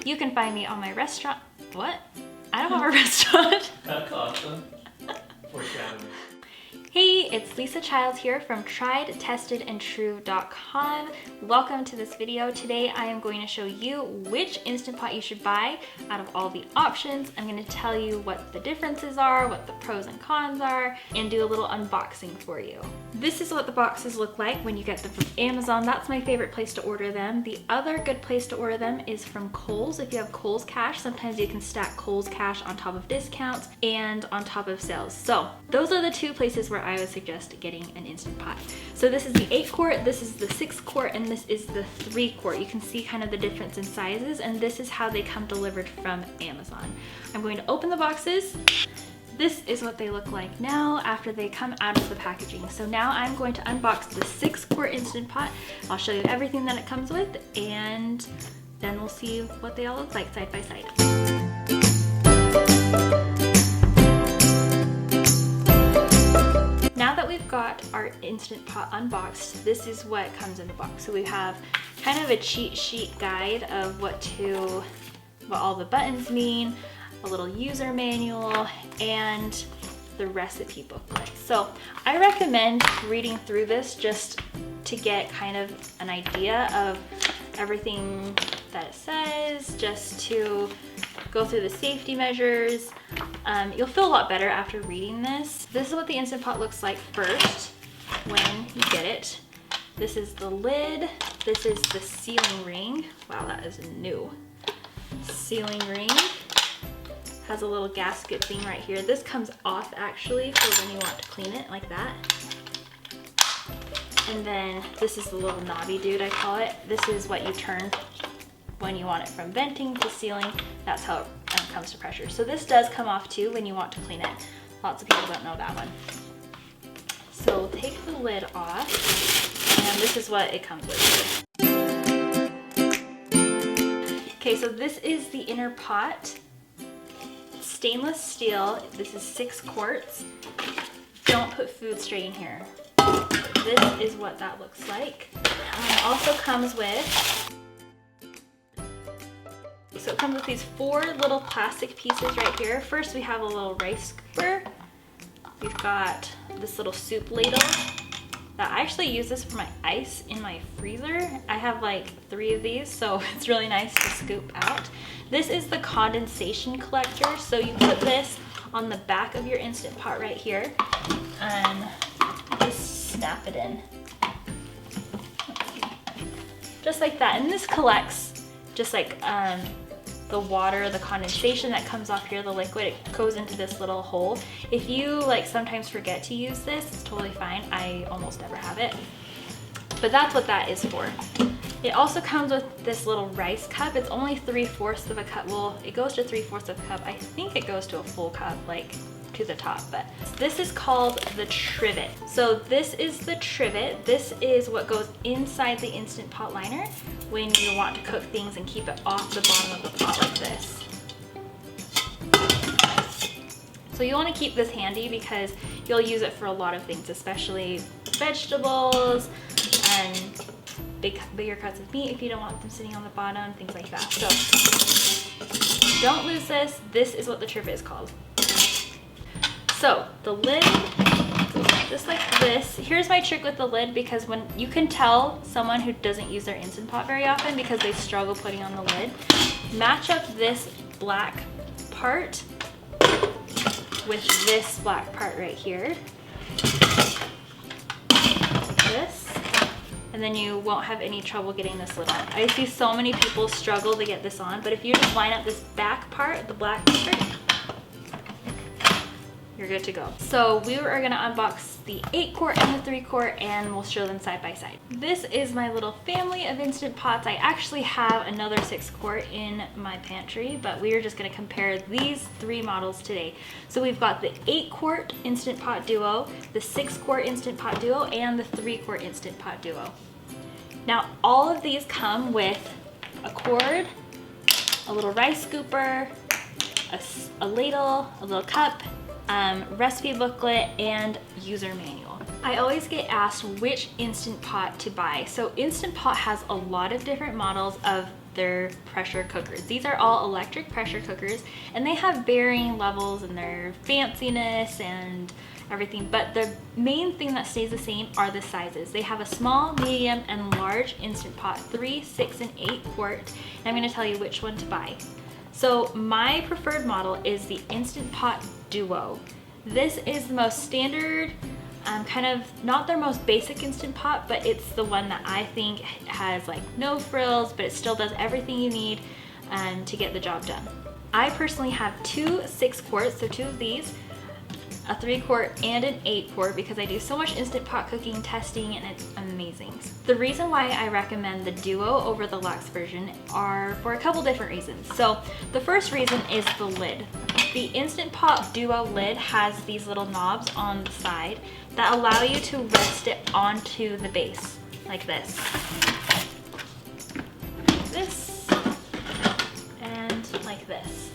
You can find me on my restaurant. What? I don't have a restaurant. That's awesome. Foreshadowing. Hey, it's Lisa Childs here from triedtestedandtrue.com. Welcome to this video. Today I am going to show you which Instant Pot you should buy out of all the options. I'm going to tell you what the differences are, what the pros and cons are, and do a little unboxing for you. This is what the boxes look like when you get them from Amazon. That's my favorite place to order them. The other good place to order them is from Kohl's. If you have Kohl's Cash, sometimes you can stack Kohl's Cash on top of discounts and on top of sales. So those are the two places where I would suggest getting an Instant Pot. So this is the 8 quart, this is the 6 quart, and this is the 3 quart. You can see kind of the difference in sizes, and this is how they come delivered from Amazon. I'm going to open the boxes. This is what they look like now after they come out of the packaging. So now I'm going to unbox the 6 quart Instant Pot. I'll show you everything that it comes with, and then we'll see what they all look like side by side. Now that we've got our Instant Pot unboxed, this is what comes in the box. So we have kind of a cheat sheet guide of what all the buttons mean, a little user manual, and the recipe booklet. So I recommend reading through this just to get kind of an idea of everything that it says, just to go through the safety measures. You'll feel a lot better after reading this. This is what the Instant Pot looks like first when you get it. This is the lid. This is the sealing ring. Wow, that is new. Sealing ring. Has a little gasket thing right here. This comes off actually for when you want to clean it like that. And then this is the little knobby dude, I call it. This is what you turn when you want it from venting to sealing. That's how it comes to pressure. So this does come off too when you want to clean it. Lots of people don't know that one. So take the lid off, and this is what it comes with. Okay, so this is the inner pot. Stainless steel. This is 6 quarts. Don't put food straight in here. This is what that looks like. Also comes with, so it comes with these 4 little plastic pieces right here. First we have a little rice scooper. We've got this little soup ladle. I actually use this for my ice in my freezer. I have like 3 of these, so it's really nice to scoop out. This is the condensation collector. So you put this on the back of your Instant Pot right here and just snap it in. Just like that. And this collects just like the water, the condensation that comes off here, the liquid, it goes into this little hole. If you like sometimes forget to use this, it's totally fine. I almost never have it. But that's what that is for. It also comes with this little rice cup. It's only 3/4 of a cup. Well, it goes to 3/4 of a cup. I think it goes to a full cup, like to the top, but this is called the trivet. So this is the trivet. This is what goes inside the Instant Pot liner when you want to cook things and keep it off the bottom of the pot like this. So you want to keep this handy because you'll use it for a lot of things, especially vegetables and bigger cuts of meat if you don't want them sitting on the bottom, things like that. So don't lose this. This is what the trivet is called. So the lid goes just like this. Here's my trick with the lid, because when you can tell someone who doesn't use their Instant Pot very often because they struggle putting on the lid, match up this black part with this black part right here. This. And then you won't have any trouble getting this lid on. I see so many people struggle to get this on, but if you just line up this back part, the black part, you're good to go. So we are gonna unbox the 8 quart and the 3 quart, and we'll show them side by side. This is my little family of Instant Pots. I actually have another 6 quart in my pantry, but we are just gonna compare these 3 models today. So we've got the 8 quart Instant Pot Duo, the 6 quart Instant Pot Duo, and the 3 quart Instant Pot Duo. Now all of these come with a cord, a little rice scooper, a ladle, a little cup, recipe booklet, and user manual. I always get asked which Instant Pot to buy. So Instant Pot has a lot of different models of their pressure cookers. These are all electric pressure cookers, and they have varying levels in their fanciness and everything, but the main thing that stays the same are the sizes. They have a small, medium, and large Instant Pot, 3, 6, and 8 quart, and I'm gonna tell you which one to buy. So my preferred model is the Instant Pot Duo. This is the most standard, kind of not their most basic Instant Pot, but it's the one that I think has like no frills, but it still does everything you need to get the job done. I personally have 2 6 quarts, so 2 of these, a 3 quart and an 8 quart, because I do so much Instant Pot cooking testing and it's amazing. The reason why I recommend the Duo over the Lux version are for a couple different reasons. So the first reason is the lid. The Instant Pot Duo lid has these little knobs on the side that allow you to rest it onto the base, like this. And like this.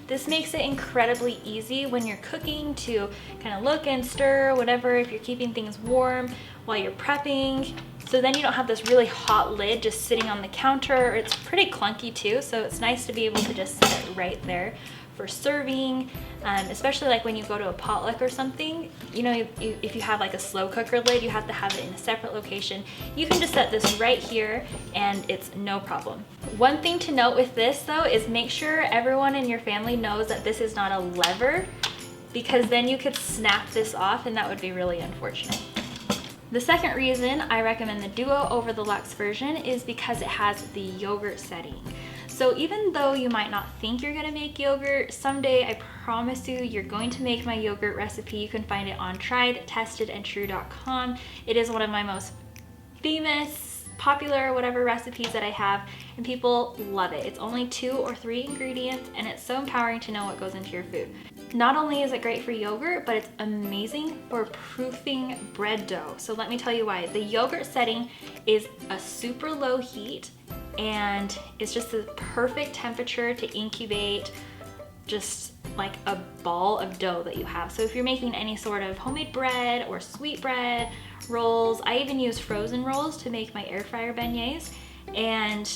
This makes it incredibly easy when you're cooking to kind of look and stir, whatever, if you're keeping things warm while you're prepping. So then you don't have this really hot lid just sitting on the counter. It's pretty clunky too, so it's nice to be able to just set it right there for serving, especially like when you go to a potluck or something. You know, if you have like a slow cooker lid, you have to have it in a separate location. You can just set this right here and it's no problem. One thing to note with this though is make sure everyone in your family knows that this is not a lever, because then you could snap this off and that would be really unfortunate. The second reason I recommend the Duo over the Lux version is because it has the yogurt setting. So even though you might not think you're gonna make yogurt, someday I promise you, you're going to make my yogurt recipe. You can find it on triedtestedandtrue.com. It is one of my most famous, popular, whatever recipes that I have, and people love it. It's only 2 or 3 ingredients, and it's so empowering to know what goes into your food. Not only is it great for yogurt, but it's amazing for proofing bread dough. So let me tell you why. The yogurt setting is a super low heat, and it's just the perfect temperature to incubate just like a ball of dough that you have. So if you're making any sort of homemade bread or sweet bread, rolls, I even use frozen rolls to make my air fryer beignets, and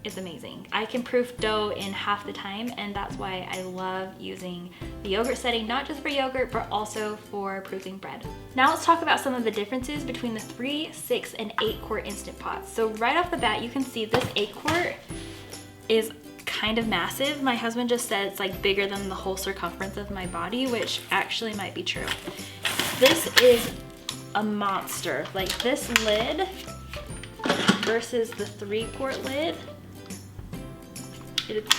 it's amazing. I can proof dough in half the time, and that's why I love using the yogurt setting, not just for yogurt, but also for proofing bread. Now let's talk about some of the differences between the 3, 6, and 8 quart Instant Pots. So right off the bat, you can see this 8 quart is kind of massive. My husband just said it's like bigger than the whole circumference of my body, which actually might be true. This is a monster. Like this lid versus the 3 quart lid, it's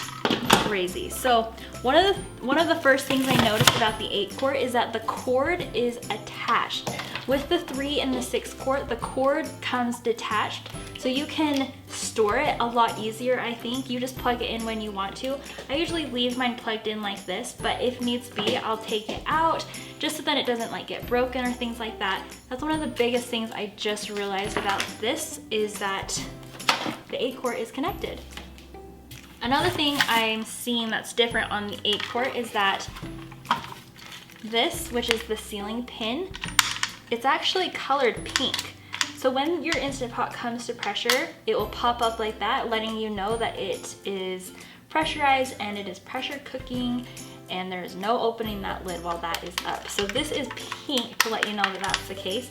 crazy. So one of the first things I noticed about the 8 quart is that the cord is attached. With the 3 and the 6 quart, the cord comes detached, so you can store it a lot easier, I think. You just plug it in when you want to. I usually leave mine plugged in like this, but if needs be, I'll take it out just so that it doesn't like get broken or things like that. That's one of the biggest things I just realized about this, is that the 8 quart is connected. Another thing I'm seeing that's different on the 8 quart is that this, which is the sealing pin, it's actually colored pink. So when your Instant Pot comes to pressure, it will pop up like that, letting you know that it is pressurized and it is pressure cooking, and there's no opening that lid while that is up. So this is pink to let you know that that's the case.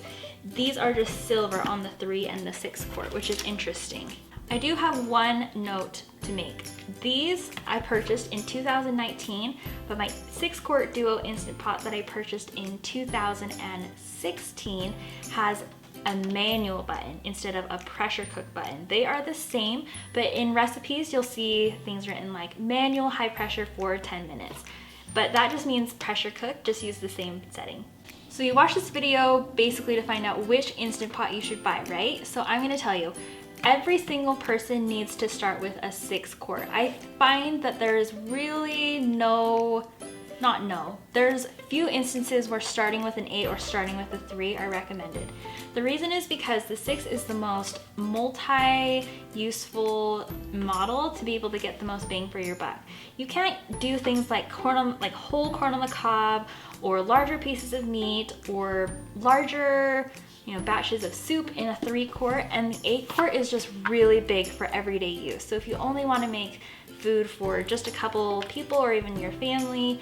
These are just silver on the 3 and the 6 quart, which is interesting. I do have one note to make. These I purchased in 2019, but my 6 quart Duo Instant Pot that I purchased in 2016 has a manual button instead of a pressure cook button. They are the same, but in recipes you'll see things written like manual high pressure for 10 minutes. But that just means pressure cook, just use the same setting. So you watch this video basically to find out which Instant Pot you should buy, right? So I'm gonna tell you, every single person needs to start with a 6 quart. I find that there is really no not no. There's few instances where starting with an 8 or starting with a 3 are recommended. The reason is because the 6 is the most multi-useful model to be able to get the most bang for your buck. You can't do things like whole corn on the cob, or larger pieces of meat, or larger batches of soup in a 3 quart, and the 8 quart is just really big for everyday use. So if you only want to make food for just a couple people or even your family,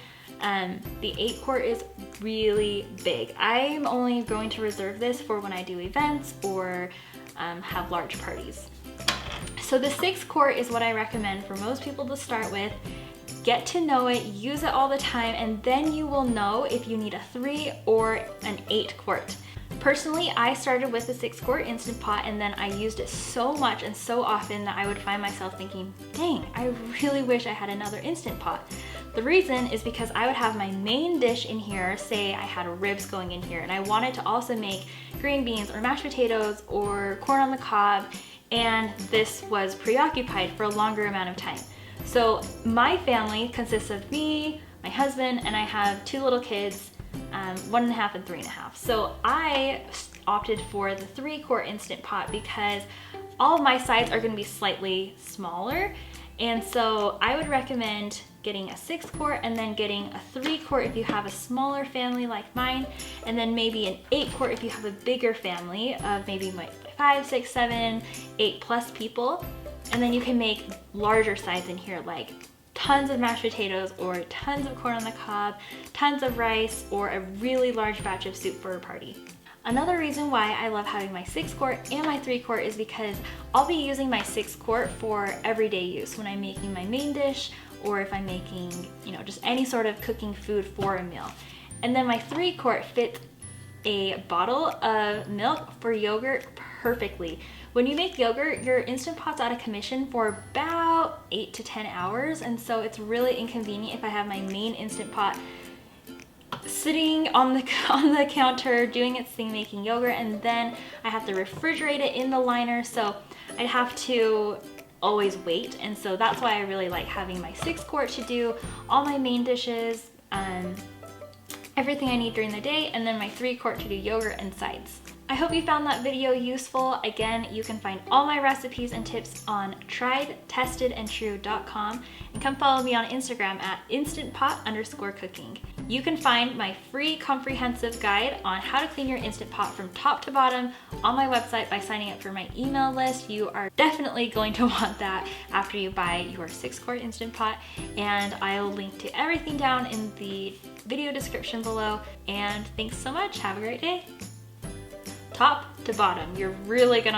the 8 quart is really big. I'm only going to reserve this for when I do events or have large parties. So the 6 quart is what I recommend for most people to start with. Get to know it, use it all the time, and then you will know if you need a 3 or an 8 quart. Personally, I started with a 6 quart Instant Pot, and then I used it so much and so often that I would find myself thinking, dang, I really wish I had another Instant Pot. The reason is because I would have my main dish in here, say I had ribs going in here, and I wanted to also make green beans or mashed potatoes or corn on the cob, and this was preoccupied for a longer amount of time. So my family consists of me, my husband, and I have 2 little kids, 1.5 and 3.5. So I opted for the 3 quart Instant Pot because all of my sides are going to be slightly smaller, and so I would recommend getting a 6 quart and then getting a 3 quart if you have a smaller family like mine, and then maybe an 8 quart if you have a bigger family of maybe 5, 6, 7, 8 plus people. And then you can make larger sides in here, like tons of mashed potatoes or tons of corn on the cob, tons of rice, or a really large batch of soup for a party. Another reason why I love having my 6 quart and my 3 quart is because I'll be using my 6 quart for everyday use when I'm making my main dish, or if I'm making, just any sort of cooking food for a meal. And then my 3 quart fits a bottle of milk for yogurt perfectly. When you make yogurt, your Instant Pot's out of commission for about 8 to 10 hours, and so it's really inconvenient if I have my main Instant Pot sitting on the counter doing its thing making yogurt, and then I have to refrigerate it in the liner, so I'd have to always wait. And so that's why I really like having my 6 quart to do all my main dishes, everything I need during the day, and then my 3 quart to do yogurt and sides. I hope you found that video useful. Again, you can find all my recipes and tips on triedtestedandtrue.com, and come follow me on Instagram at instantpot_cooking. You can find my free comprehensive guide on how to clean your Instant Pot from top to bottom on my website by signing up for my email list. You are definitely going to want that after you buy your 6 quart Instant Pot, and I'll link to everything down in the video description below. And thanks so much. Have a great day. Top to bottom, you're really gonna